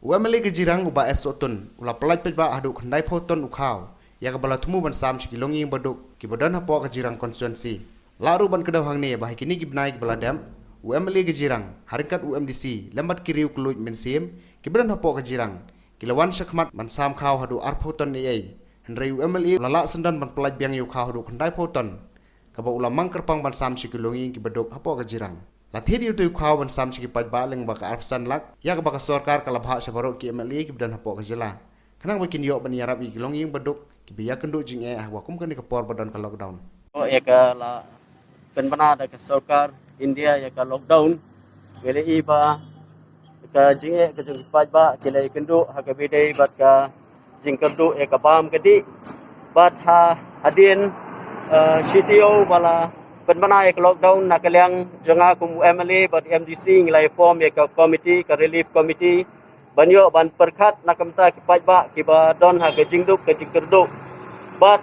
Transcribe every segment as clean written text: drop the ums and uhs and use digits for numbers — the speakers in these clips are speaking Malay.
UMLA ke Jirang uba estotun ula Pyllait Paidbah haduk khandai photon u Khaw ya ke bala tumu ban sam shiki longing baduk ki badan hapo ke Jirang konstituensi laru ban kedaw hang ne bah kini gibnai ke bala dam UMLA ke Jirang harikat UMDC lembat kiriu keluj mensim ki badan hapo ke Jirang kilawan syakmat ban sam Khaw hadu ar photon ne ai hendrai UMLA lala sendan ban Pyllait biang yu Khaw hadu khandai photon kaba ula mangkerpang ban sam shiki longing ki baduk hapo ke Jirang Latih di utuh Khaw ban sam siki Paidbah leng baka arpsan lak ya baka sorkar kalabha sabarok ki MLA ki dan hapo kajela kanang bikin yok ban yarap ki longing baduk ki biya kenduk jing wakum kan ke por badan ka lockdown ya ka la penbana da ka sorkar India ya ka lockdown wele iba ka jing ka jing Paidbah ki lai kenduk ha ka bidai bat ka jing kenduk ya ka bam kedi bat ha adin CTO bala penbana ek lockdown nak kaliang janga kum MLA but MDC ngilai form ek committee ka relief committee banyo ban perkhat nak kamta ki Paidbah ki ba don ha ke jingduk ke jingkerduk but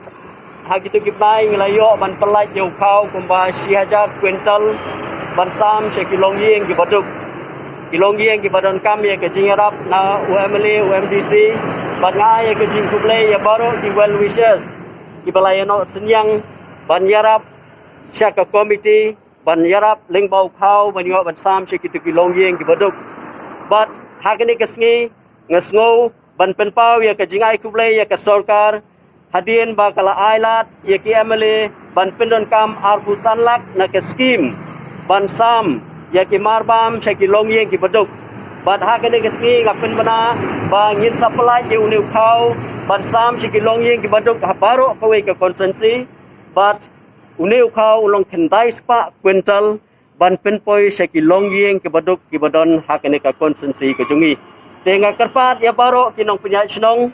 ha gitu ki bai ngilai yo ban Pyllait yo Khaw kum ba 1000 kuintal ban sam se ki longyeng ki baduk ki longyeng ki badan kam ye ke jingarap na UMLA UMDC ban ngai ke jingkuble ya baru ki well wishes ki balai no senyang ban yarap Syaka komiti ban yarap lengbau Khaw ban yo ban sam se kitu ki longyeng ki baduk but hakini kesngi ngesngo ban penpau ya ke jingai kuble ya ke sorkar hadin ba kala ailat ya ki MLA ban pendon kam arbusan lak na ke skim ban sam ya ki marbam se ki longyeng ki baduk but hakini kesngi ngapen bana ba ngin supply ye unu Khaw ban sam se ki longyeng ki baduk habaro kawe ke konsensi but Uneu Khaw ulong kendai spa kuintal ban penpoi seki longyeng ke baduk ki badon hakene ka konsensi ke jungi tenga kerpat ya baro kinong punya snong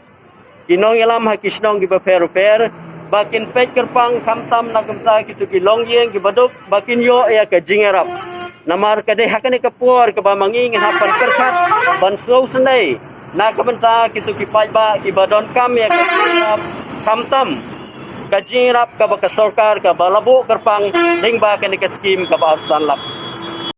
kinong yalam ha ki snong ki befer bakin pet kerpang kamtam na kamta ki tu ki longyeng ki baduk bakin yo ya ke jingerap namar kade hakene ka por ke ba manging hapan kerkat ban so senai na kamta ki tu ki Paidbah ki badon kam ya ke jingerap kamtam kajirap ka baka sorkar ka balabu kerpang ding ba ka ni ka scheme ka ba sanlap